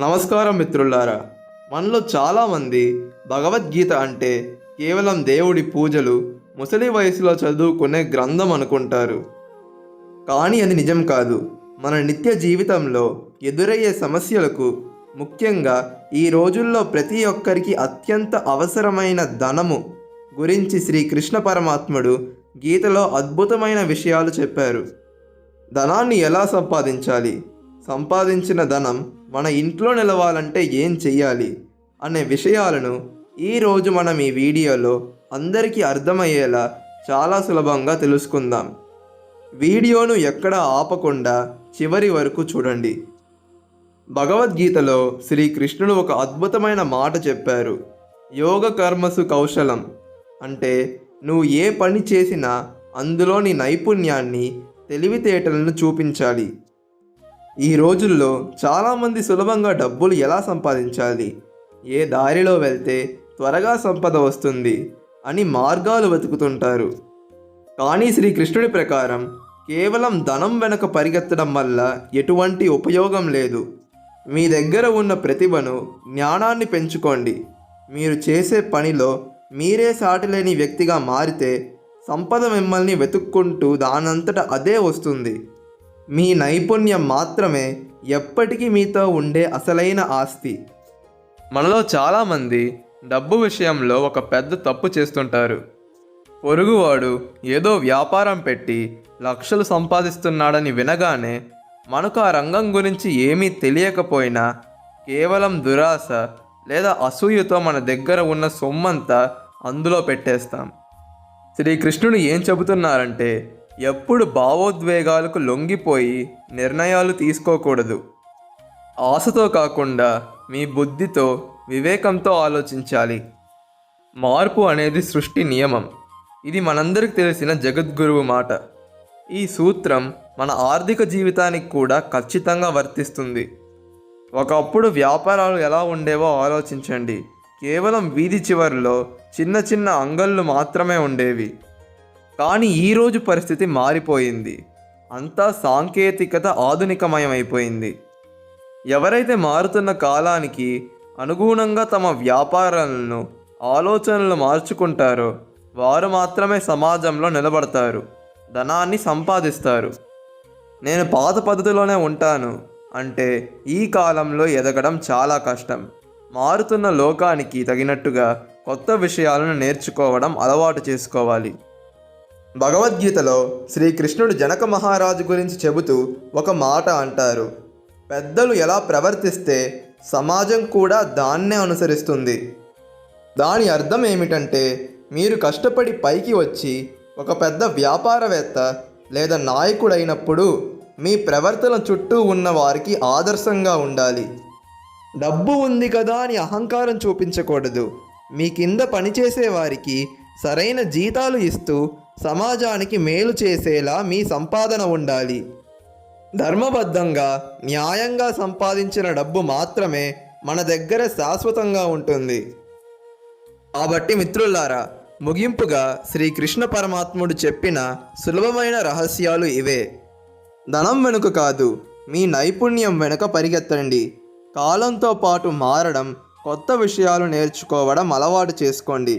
నమస్కారం మిత్రులారా. మనలో చాలామంది భగవద్గీత అంటే కేవలం దేవుడి పూజలు, ముసలి వయసులో చదువుకునే గ్రంథం అనుకుంటారు. కానీ అది నిజం కాదు. మన నిత్య జీవితంలో ఎదురయ్యే సమస్యలకు, ముఖ్యంగా ఈ రోజుల్లో ప్రతి ఒక్కరికి అత్యంత అవసరమైన ధనము గురించి శ్రీకృష్ణ పరమాత్ముడు గీతలో అద్భుతమైన విషయాలు చెప్పారు. ధనాన్ని ఎలా సంపాదించాలి, సంపాదించిన ధనం మన ఇంట్లో నిలవాలంటే ఏం చెయ్యాలి అనే విషయాలను ఈరోజు మనం ఈ వీడియోలో అందరికీ అర్థమయ్యేలా చాలా సులభంగా తెలుసుకుందాం. వీడియోను ఎక్కడ ఆపకుండా చివరి వరకు చూడండి. భగవద్గీతలో శ్రీకృష్ణుడు ఒక అద్భుతమైన మాట చెప్పారు. యోగ కర్మసు కౌశలం అంటే నువ్వు ఏ పని చేసినా అందులోని నైపుణ్యాన్ని, తెలివితేటలను చూపించాలి. ఈ రోజుల్లో చాలామంది సులభంగా డబ్బులు ఎలా సంపాదించాలి, ఏ దారిలో వెళ్తే త్వరగా సంపద వస్తుంది అని మార్గాలు వెతుకుతుంటారు. కానీ శ్రీకృష్ణుడి ప్రకారం కేవలం ధనం వెనుక పరిగెత్తడం వల్ల ఎటువంటి ఉపయోగం లేదు. మీ దగ్గర ఉన్న ప్రతిభను, జ్ఞానాన్ని పెంచుకోండి. మీరు చేసే పనిలో మీరే సాటిలేని వ్యక్తిగా మారితే సంపద మిమ్మల్ని వెతుక్కుంటూ దానంతట అదే వస్తుంది. మీ నైపుణ్యం మాత్రమే ఎప్పటికీ మీతో ఉండే అసలైన ఆస్తి. మనలో చాలామంది డబ్బు విషయంలో ఒక పెద్ద తప్పు చేస్తుంటారు. పొరుగువాడు ఏదో వ్యాపారం పెట్టి లక్షలు సంపాదిస్తున్నాడని వినగానే మనకు ఆ రంగం గురించి ఏమీ తెలియకపోయినా కేవలం దురాశ లేదా అసూయతో మన దగ్గర ఉన్న సొమ్మంతా అందులో పెట్టేస్తాం. శ్రీకృష్ణుడు ఏం చెబుతున్నారంటే ఎప్పుడు భావోద్వేగాలకు లొంగిపోయి నిర్ణయాలు తీసుకోకూడదు. ఆశతో కాకుండా మీ బుద్ధితో, వివేకంతో ఆలోచించాలి. మార్పు అనేది సృష్టి నియమం. ఇది మనందరికి తెలిసిన జగద్గురువు మాట. ఈ సూత్రం మన ఆర్థిక జీవితానికి కూడా ఖచ్చితంగా వర్తిస్తుంది. ఒకప్పుడు వ్యాపారాలు ఎలా ఉండేవో ఆలోచించండి. కేవలం వీధి చివరిలో చిన్న చిన్న అంగళ్ళు మాత్రమే ఉండేవి. కానీ ఈరోజు పరిస్థితి మారిపోయింది. అంతా సాంకేతికత ఆధునికమయమైపోయింది. ఎవరైతే మారుతున్న కాలానికి అనుగుణంగా తమ వ్యాపారాలను, ఆలోచనలు మార్చుకుంటారో వారు మాత్రమే సమాజంలో నిలబడతారు, ధనాన్ని సంపాదిస్తారు. నేను పాత పద్ధతిలోనే ఉంటాను అంటే ఈ కాలంలో ఎదగడం చాలా కష్టం. మారుతున్న లోకానికి తగినట్టుగా కొత్త విషయాలను నేర్చుకోవడం అలవాటు చేసుకోవాలి. భగవద్గీతలో శ్రీకృష్ణుడు జనక మహారాజు గురించి చెబుతూ ఒక మాట అంటారు. పెద్దలు ఎలా ప్రవర్తిస్తే సమాజం కూడా దాన్నే అనుసరిస్తుంది. దాని అర్థం ఏమిటంటే మీరు కష్టపడి పైకి వచ్చి ఒక పెద్ద వ్యాపారవేత్త లేదా నాయకుడైనప్పుడు మీ ప్రవర్తన చుట్టూ ఉన్న వారికి ఆదర్శంగా ఉండాలి. డబ్బు ఉంది కదా అని అహంకారం చూపించకూడదు. మీ కింద పనిచేసే వారికి సరైన జీతాలు ఇస్తూ సమాజానికి మేలు చేసేలా మీ సంపాదన ఉండాలి. ధర్మబద్ధంగా, న్యాయంగా సంపాదించిన డబ్బు మాత్రమే మన దగ్గర శాశ్వతంగా ఉంటుంది. కాబట్టి మిత్రులారా, ముగింపుగా శ్రీకృష్ణ పరమాత్ముడు చెప్పిన సులభమైన రహస్యాలు ఇవే. ధనం వెనుక కాదు, మీ నైపుణ్యం వెనుక పరిగెత్తండి. కాలంతో పాటు మారడం, కొత్త విషయాలు నేర్చుకోవడం అలవాటు చేసుకోండి.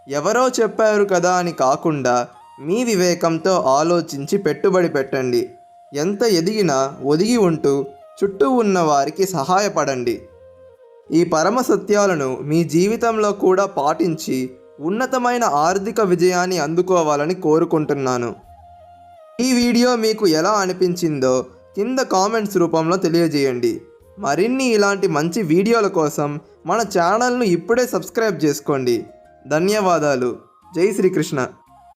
ఎవరో చెప్పారు కదా అని కాకుండా మీ వివేకంతో ఆలోచించి పెట్టుబడి పెట్టండి. ఎంత ఎదిగినా ఒదిగి ఉంటూ చుట్టూ ఉన్న వారికి సహాయపడండి. ఈ పరమ సత్యాలను మీ జీవితంలో కూడా పాటించి ఉన్నతమైన ఆర్థిక విజయాన్ని అందుకోవాలని కోరుకుంటున్నాను. ఈ వీడియో మీకు ఎలా అనిపించిందో కింద కామెంట్స్ రూపంలో తెలియజేయండి. మరిన్ని ఇలాంటి మంచి వీడియోల కోసం మన ఛానల్ను ఇప్పుడే సబ్స్క్రైబ్ చేసుకోండి. ధన్యవాదాలు. జై శ్రీకృష్ణ.